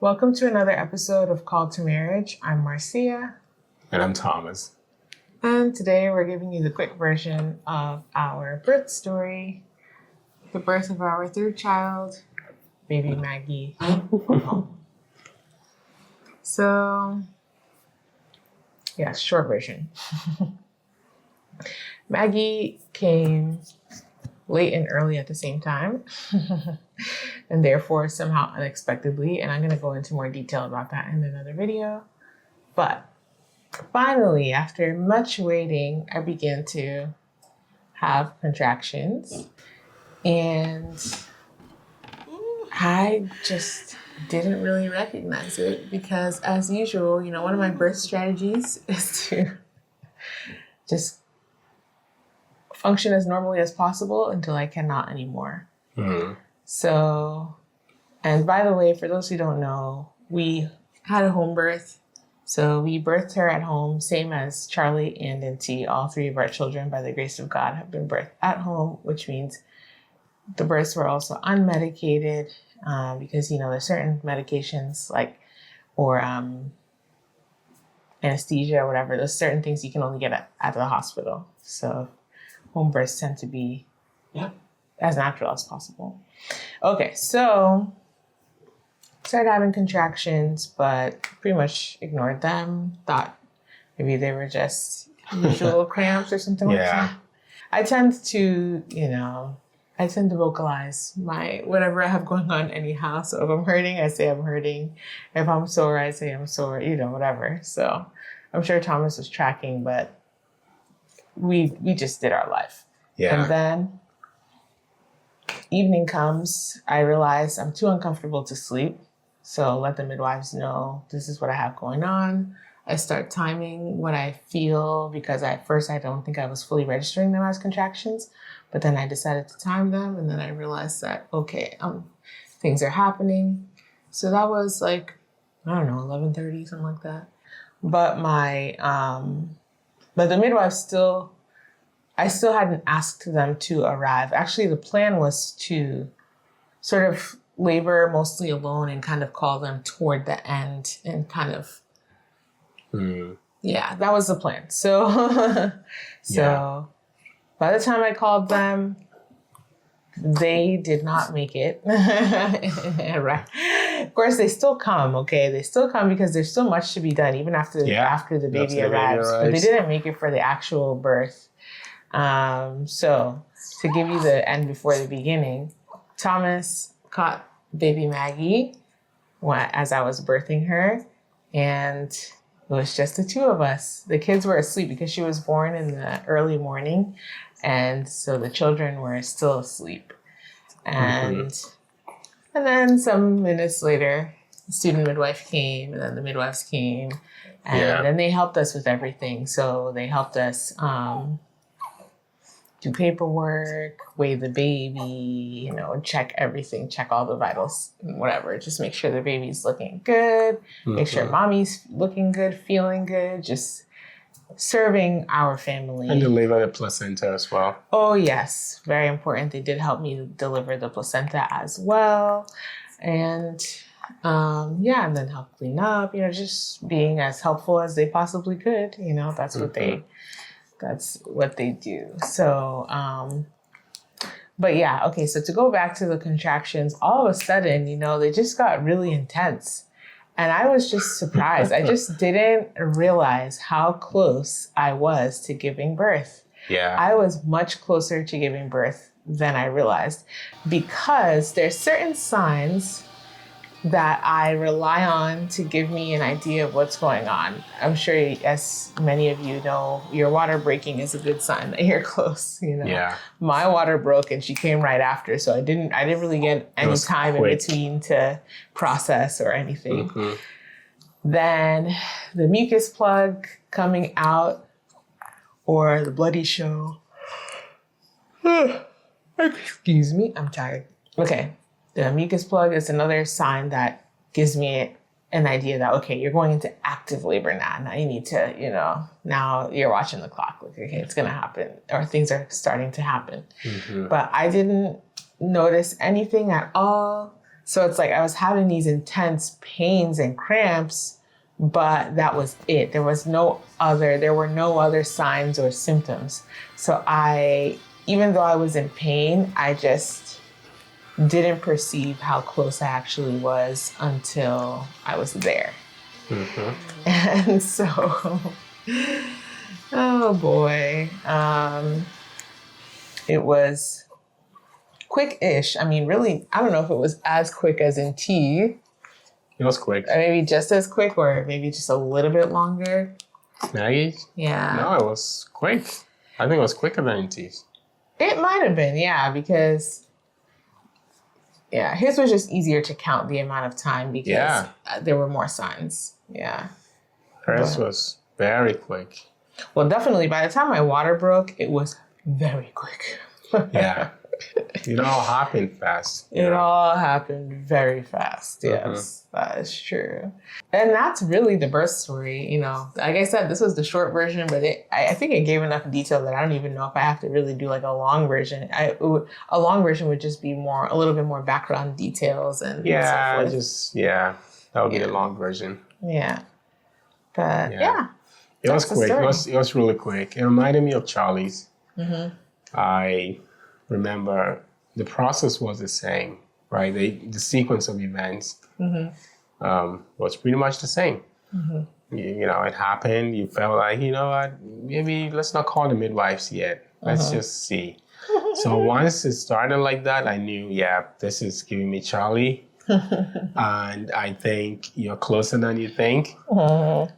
Welcome to another episode of Call to Marriage. I'm Marcia. And I'm Thomas. And today we're giving you the quick version of our birth story, the birth of our third child, baby Maggie. So, short version. Maggie came late and early at the same time, and therefore somehow unexpectedly, and I'm going to go into more detail about that in another video. But finally, after much waiting, I began to have contractions, and I just didn't really recognize it because, as usual, one of my birth strategies is to just function as normally as possible until I cannot anymore. Mm-hmm. So, and by the way, for those who don't know, we had a home birth. So we birthed her at home, same as Charlie and Nancy. All three of our children, by the grace of God, have been birthed at home, which means the births were also unmedicated because, there's certain medications or anesthesia or whatever. There's certain things you can only get at the hospital. So home births tend to be as natural as possible. Okay, so started having contractions, but pretty much ignored them. Thought maybe they were just usual cramps or something like that. I tend to vocalize my whatever I have going on anyhow. So if I'm hurting, I say I'm hurting. If I'm sore, I say I'm sore, whatever. So I'm sure Thomas was tracking, but we just did our life. Yeah. And then evening comes, I realize I'm too uncomfortable to sleep. So let the midwives know this is what I have going on. I start timing what I feel because at first I don't think I was fully registering them as contractions, but then I decided to time them. And then I realized that, things are happening. So that was 11:30, something like that. But but the midwives I still hadn't asked them to arrive. Actually, the plan was to sort of labor mostly alone and kind of call them toward the end and kind of, that was the plan. So, by the time I called them, they did not make it. Right. Of course, they still come, okay? They still come because there's so much to be done, even after the baby arrives. But they didn't make it for the actual birth. So, to give you the end before the beginning, Thomas caught baby Maggie as I was birthing her, and it was just the two of us. The kids were asleep because she was born in the early morning, and so the children were still asleep. And then some minutes later, the student midwife came, and then the midwives came, and then they helped us with everything. So they helped us do paperwork, weigh the baby, check everything, check all the vitals, whatever. Just make sure the baby's looking good, make sure mommy's looking good, feeling good, just serving our family. And deliver the placenta as well. Oh, yes. Very important. They did help me deliver the placenta as well. And and then help clean up, just being as helpful as they possibly could. That's what they do. So, so to go back to the contractions, all of a sudden, they just got really intense. And I was just surprised. I just didn't realize how close I was to giving birth. Yeah. I was much closer to giving birth than I realized because there's certain signs that I rely on to give me an idea of what's going on. I'm sure, as many of you know, your water breaking is a good sign that you're close. Yeah. My water broke and she came right after, so I didn't really get any time in between to process or anything. Then the mucus plug coming out or the bloody show. Excuse me, I'm tired. Okay. The mucus plug is another sign that gives me an idea that, okay, you're going into active labor now. Now you need to, now you're watching the clock. Like, okay, it's going to happen, or things are starting to happen. But I didn't notice anything at all. So it's like I was having these intense pains and cramps, but that was it. There were no other signs or symptoms. So even though I was in pain, I just didn't perceive how close I actually was until I was there. Mm-hmm. And so, oh boy, it was quick-ish. I mean, really, I don't know if it was as quick as in tea. It was quick. Or maybe just as quick, or maybe just a little bit longer. Maggie? Yeah. No, it was quick. I think it was quicker than in teas. It might have been, yeah, because his was just easier to count the amount of time because there were more signs. Yeah. Hers was very quick. Well, definitely. By the time my water broke, it was very quick. Yeah. It all happened fast. It all happened very fast. Yes, that is true. And that's really the birth story. You know, like I said, this was the short version, but I think it gave enough detail that I don't even know if I have to really do like a long version. A long version would just be a little bit more background details and so forth. That would be a long version. Yeah, but it was quick. It was really quick. It reminded me of Charlie's. Mm-hmm. I remember the process was the same, right? The sequence of events was pretty much the same. Mm-hmm. You know, it happened. You felt like, you know what, maybe let's not call the midwives yet. Let's just see. So once it started like that, I knew, this is giving me Charlie. And I think you're closer than you think.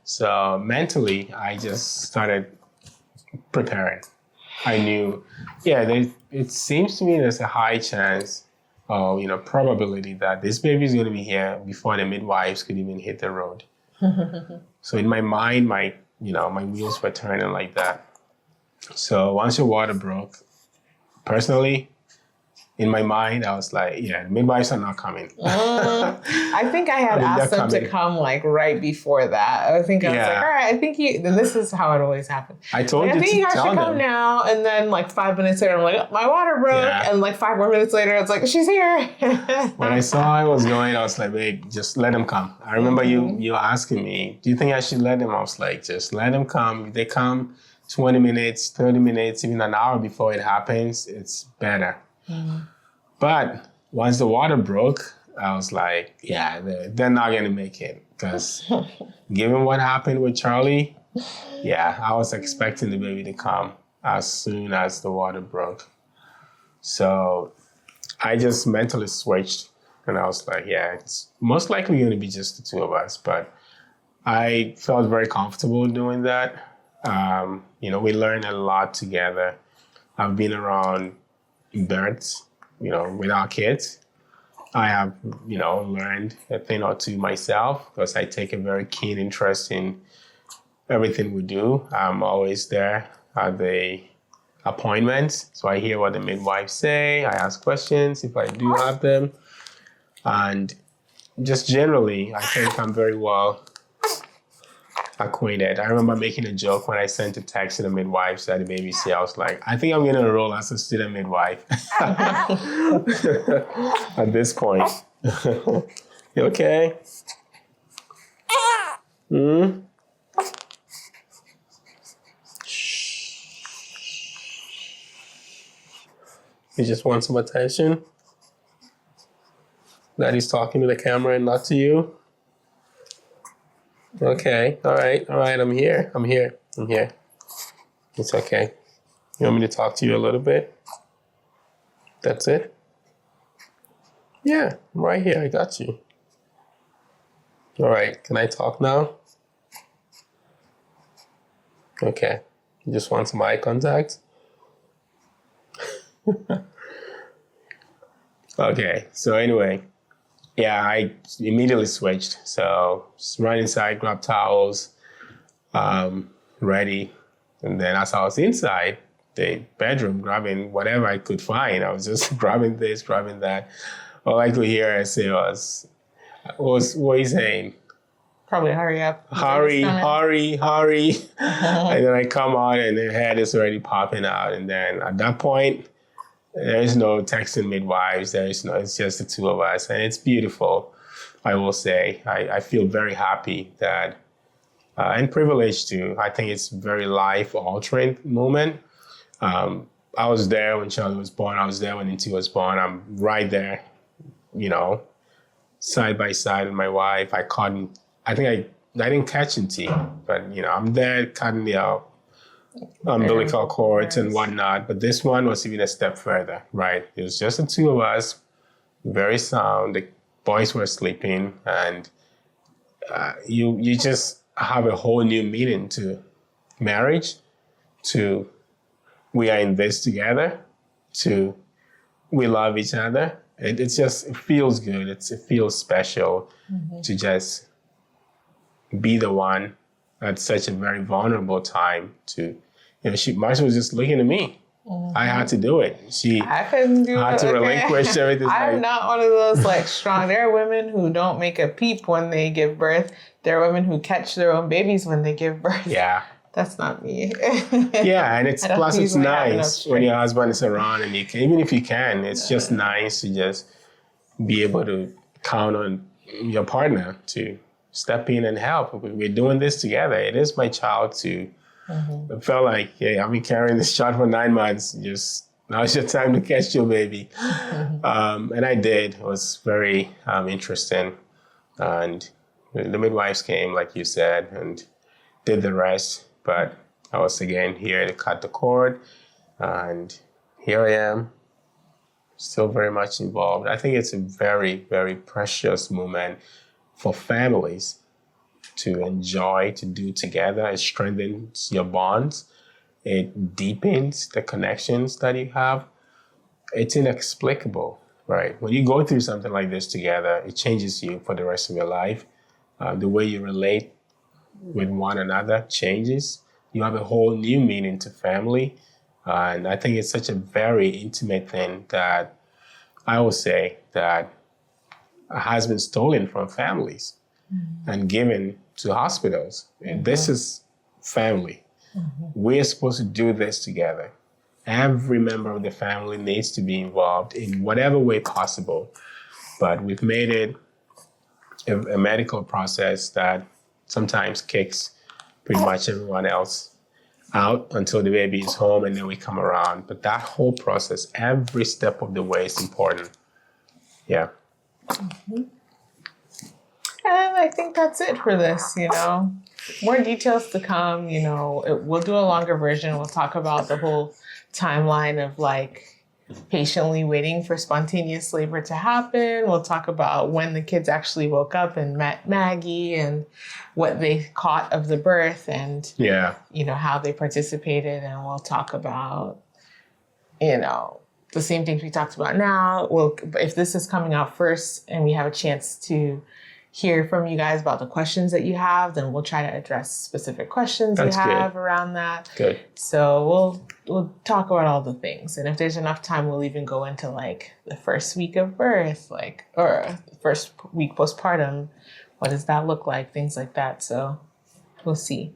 So mentally, I just started preparing. I knew, it seems to me there's a high chance of, probability that this baby is going to be here before the midwives could even hit the road. So in my mind, my wheels were turning like that. So once your water broke, personally, in my mind, I was like, the midwives are not coming. I think I had asked them to come like right before that. I was like, all right, I think then this is how it always happens. I told you to tell them. I think you guys should come now. And then like 5 minutes later, I'm like, oh, my water broke. Yeah. And like 5 more minutes later, it's like, she's here. When I saw I was going, I was like, babe, just let them come. I remember you asking me, do you think I should let them? I was like, just let them come. If they come 20 minutes, 30 minutes, even an hour before it happens, it's better. But once the water broke, I was like, they're not going to make it. Because given what happened with Charlie, I was expecting the baby to come as soon as the water broke. So I just mentally switched. And I was like, it's most likely going to be just the two of us. But I felt very comfortable doing that. We learned a lot together. I've been around births, with our kids. I have, learned a thing or two myself because I take a very keen interest in everything we do. I'm always there at the appointments. So I hear what the midwives say. I ask questions if I do have them. And just generally, I think I'm very well acquainted. I remember making a joke when I sent a text to the midwives that the baby see. I was like, I think I'm going to enroll as a student midwife at this point. You okay? You just want some attention? Daddy's talking to the camera and not to you? Okay, all right, I'm here. It's okay. You want me to talk to you a little bit? That's it? Yeah, I'm right here, I got you. All right, can I talk now? Okay, you just want some eye contact? Okay, so anyway. I immediately switched. So just run inside, grab towels, ready. And then as I was inside the bedroom, grabbing whatever I could find, I was just grabbing this, grabbing that. All I could hear her say was, what are you saying? Probably hurry up. Hurry. And then I come out and the head is already popping out. And then at that point, There is no texting midwives. It's just the two of us. And it's beautiful, I will say. I feel very happy that, and privileged too. I think it's a very life-altering moment. I was there when Charlie was born. I was there when Inti was born. I'm right there, side by side with my wife. I didn't catch Inti, but, I'm there cutting the umbilical cords and whatnot. But this one was even a step further, right? It was just the two of us, very sound. The boys were sleeping, and you just have a whole new meaning to marriage, to we are in this together, to we love each other. It feels good. It feels special to just be the one at such a very vulnerable time to, Marcia was just looking at me. I had to do it. I couldn't do it. I had to relinquish everything. I'm not one of those strong. There are women who don't make a peep when they give birth. There are women who catch their own babies when they give birth. Yeah. That's not me. Yeah, and it's nice when your husband is around, and you can, even if you can, it's just nice to just be able to count on your partner to step in and help. We're doing this together. It is my child too. It felt like, hey, I've been carrying this child for 9 months. Just now's your time to catch your baby. And I did. It was very interesting. And the midwives came, like you said, and did the rest. But I was again here to cut the cord, and here I am, still very much involved. I think it's a very, very precious moment for families to enjoy, to do together. It strengthens your bonds. It deepens the connections that you have. It's inexplicable, right? When you go through something like this together, it changes you for the rest of your life. The way you relate with one another changes. You have a whole new meaning to family. And I think it's such a very intimate thing that I would say that has been stolen from families and given to hospitals. And this is family. We're supposed to do this together. Every member of the family needs to be involved in whatever way possible. But we've made it a medical process that sometimes kicks pretty much everyone else out until the baby is home, and then we come around. But that whole process, every step of the way is important. Yeah. And I think that's it for this, More details to come, we'll do a longer version. We'll talk about the whole timeline of patiently waiting for spontaneous labor to happen. We'll talk about when the kids actually woke up and met Maggie and what they caught of the birth and, how they participated. And we'll talk about, the same things we talked about now. If this is coming out first and we have a chance to hear from you guys about the questions that you have, then we'll try to address specific questions you have around that. Good. So we'll talk about all the things. And if there's enough time, we'll even go into the first week of birth, or first week postpartum. What does that look like? Things like that. So we'll see.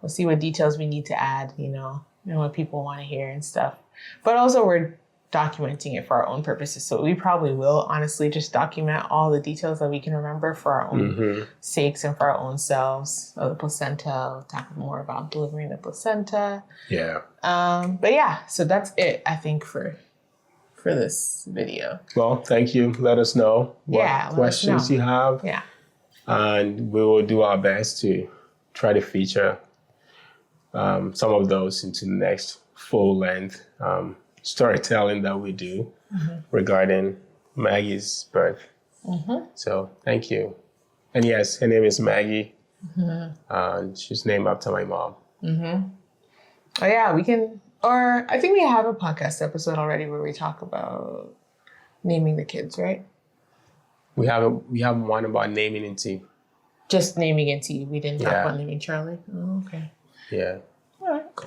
We'll see what details we need to add, and what people want to hear and stuff. But also we're documenting it for our own purposes. So we probably will honestly just document all the details that we can remember for our own sakes and for our own selves. The placenta, we'll talk more about delivering the placenta. Yeah. But yeah, so that's it, I think, for this video. Well, thank you. Let us know what questions you have. Yeah. And we will do our best to try to feature some of those into the next full length storytelling that we do regarding Maggie's birth. So thank you. And yes, her name is Maggie. And she's named after my mom. Oh yeah, we can, or I think we have a podcast episode already where we talk about naming the kids, right? We have one about naming Inti. Just naming Inti. We didn't talk about naming Charlie. Oh, okay. Yeah.